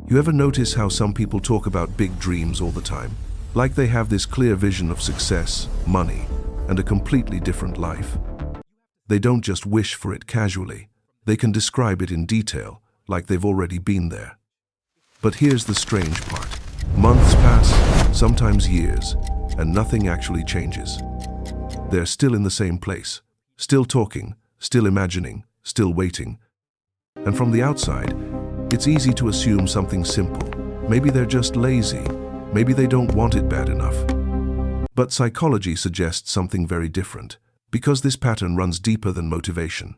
You ever notice how some people talk about big dreams all the time? Like they have this clear vision of success, money, and a completely different life. They don't just wish for it casually. They can describe it in detail, like they've already been there. But here's the strange part. Months pass, sometimes years, and nothing actually changes. They're still in the same place, still talking, still imagining, still waiting. And from the outside, it's easy to assume something simple. Maybe they're just lazy. Maybe they don't want it bad enough. But psychology suggests something very different, because this pattern runs deeper than motivation.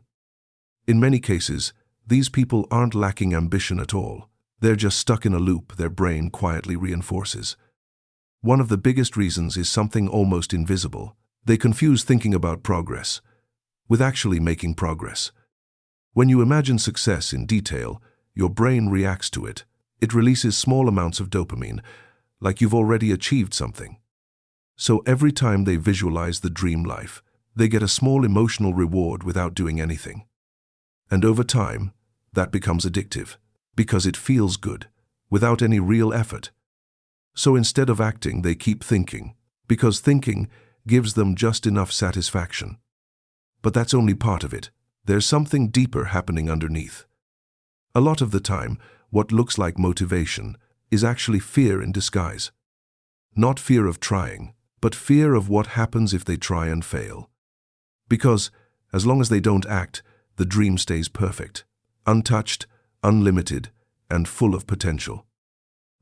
In many cases, these people aren't lacking ambition at all. They're just stuck in a loop their brain quietly reinforces. One of the biggest reasons is something almost invisible. They confuse thinking about progress with actually making progress. When you imagine success in detail, your brain reacts to it. It releases small amounts of dopamine, like you've already achieved something. So every time they visualize the dream life, they get a small emotional reward without doing anything. And over time, that becomes addictive, because it feels good, without any real effort. So instead of acting, they keep thinking, because thinking gives them just enough satisfaction. But that's only part of it. There's something deeper happening underneath. A lot of the time, what looks like motivation is actually fear in disguise. Not fear of trying, but fear of what happens if they try and fail. Because, as long as they don't act, the dream stays perfect, untouched, unlimited, and full of potential.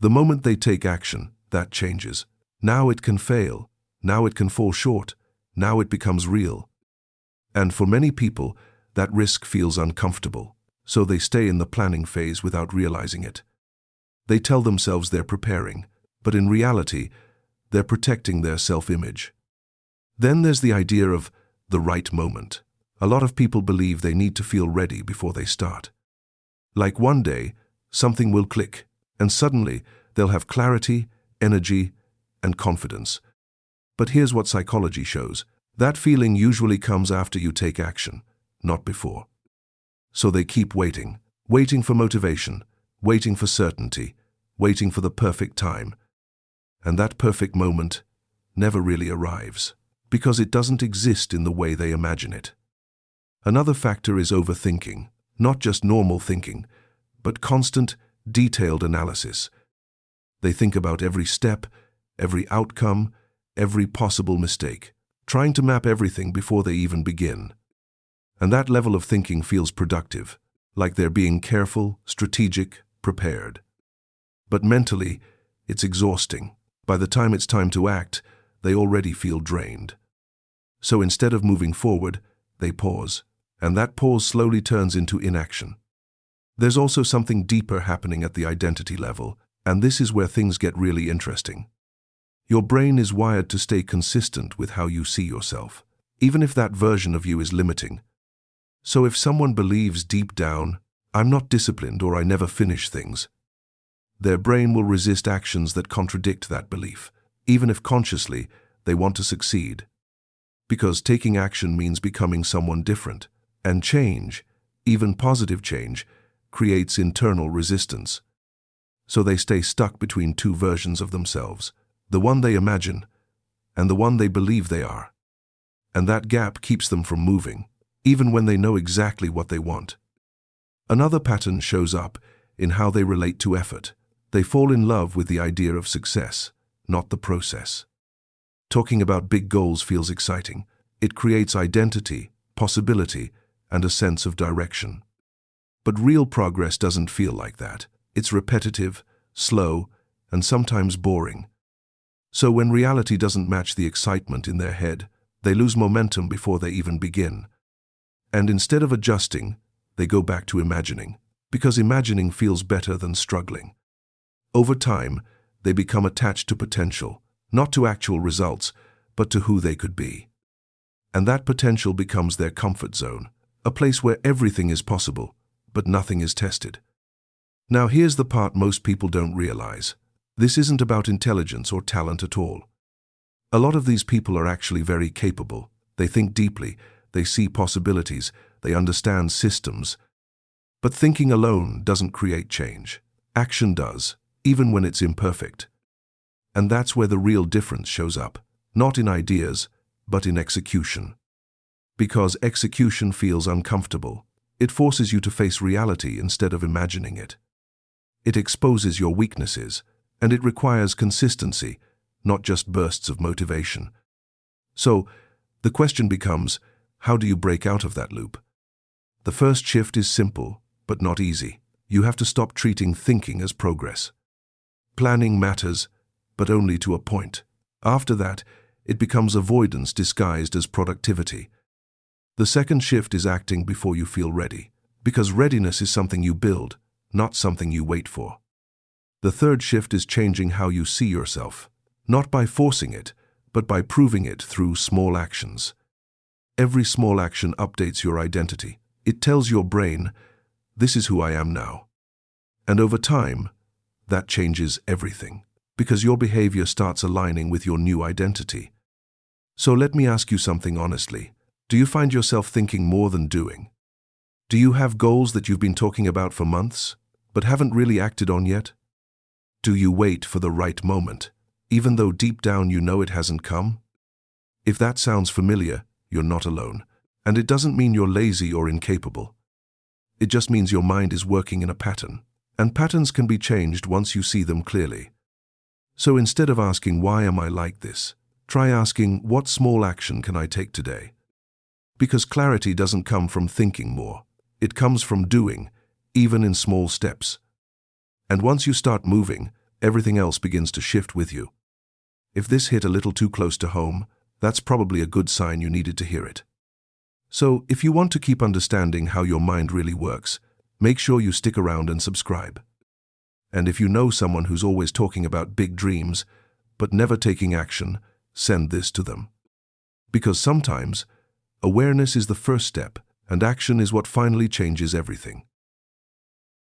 The moment they take action, that changes. Now it can fail. Now it can fall short. Now it becomes real. And for many people, that risk feels uncomfortable, so they stay in the planning phase without realizing it. They tell themselves they're preparing, but in reality, they're protecting their self-image. Then there's the idea of the right moment. A lot of people believe they need to feel ready before they start. Like one day, something will click, and suddenly they'll have clarity, energy, and confidence. But here's what psychology shows. That feeling usually comes after you take action, not before. So they keep waiting, waiting for motivation, waiting for certainty, waiting for the perfect time. And that perfect moment never really arrives, because it doesn't exist in the way they imagine it. Another factor is overthinking, not just normal thinking, but constant, detailed analysis. They think about every step, every outcome, every possible mistake, trying to map everything before they even begin. And that level of thinking feels productive, like they're being careful, strategic, prepared. But mentally, it's exhausting. By the time it's time to act, they already feel drained. So instead of moving forward, they pause, and that pause slowly turns into inaction. There's also something deeper happening at the identity level, and this is where things get really interesting. Your brain is wired to stay consistent with how you see yourself, even if that version of you is limiting. So if someone believes deep down, I'm not disciplined or I never finish things, their brain will resist actions that contradict that belief, even if consciously they want to succeed. Because taking action means becoming someone different, and change, even positive change, creates internal resistance. So they stay stuck between two versions of themselves, the one they imagine and the one they believe they are. And that gap keeps them from moving, even when they know exactly what they want. Another pattern shows up in how they relate to effort. They fall in love with the idea of success, not the process. Talking about big goals feels exciting. It creates identity, possibility, and a sense of direction. But real progress doesn't feel like that. It's repetitive, slow, and sometimes boring. So when reality doesn't match the excitement in their head, they lose momentum before they even begin. And instead of adjusting, they go back to imagining, because imagining feels better than struggling. Over time, they become attached to potential, not to actual results, but to who they could be. And that potential becomes their comfort zone, a place where everything is possible, but nothing is tested. Now here's the part most people don't realize. This isn't about intelligence or talent at all. A lot of these people are actually very capable. They think deeply, they see possibilities, they understand systems. But thinking alone doesn't create change. Action does, even when it's imperfect. And that's where the real difference shows up, not in ideas, but in execution. Because execution feels uncomfortable. It forces you to face reality instead of imagining it. It exposes your weaknesses, and it requires consistency, not just bursts of motivation. So, the question becomes, how do you break out of that loop? The first shift is simple, but not easy. You have to stop treating thinking as progress. Planning matters, but only to a point. After that, it becomes avoidance disguised as productivity. The second shift is acting before you feel ready, because readiness is something you build, not something you wait for. The third shift is changing how you see yourself, not by forcing it, but by proving it through small actions. Every small action updates your identity. It tells your brain, this is who I am now. And over time, that changes everything, because your behavior starts aligning with your new identity. So let me ask you something honestly. Do you find yourself thinking more than doing? Do you have goals that you've been talking about for months, but haven't really acted on yet? Do you wait for the right moment, even though deep down you know it hasn't come? If that sounds familiar, you're not alone. And it doesn't mean you're lazy or incapable. It just means your mind is working in a pattern. And patterns can be changed once you see them clearly. So instead of asking, why am I like this? Try asking, what small action can I take today? Because clarity doesn't come from thinking more. It comes from doing, even in small steps. And once you start moving, everything else begins to shift with you. If this hit a little too close to home, that's probably a good sign you needed to hear it. So, if you want to keep understanding how your mind really works, make sure you stick around and subscribe. And if you know someone who's always talking about big dreams, but never taking action, send this to them. Because sometimes, awareness is the first step, and action is what finally changes everything.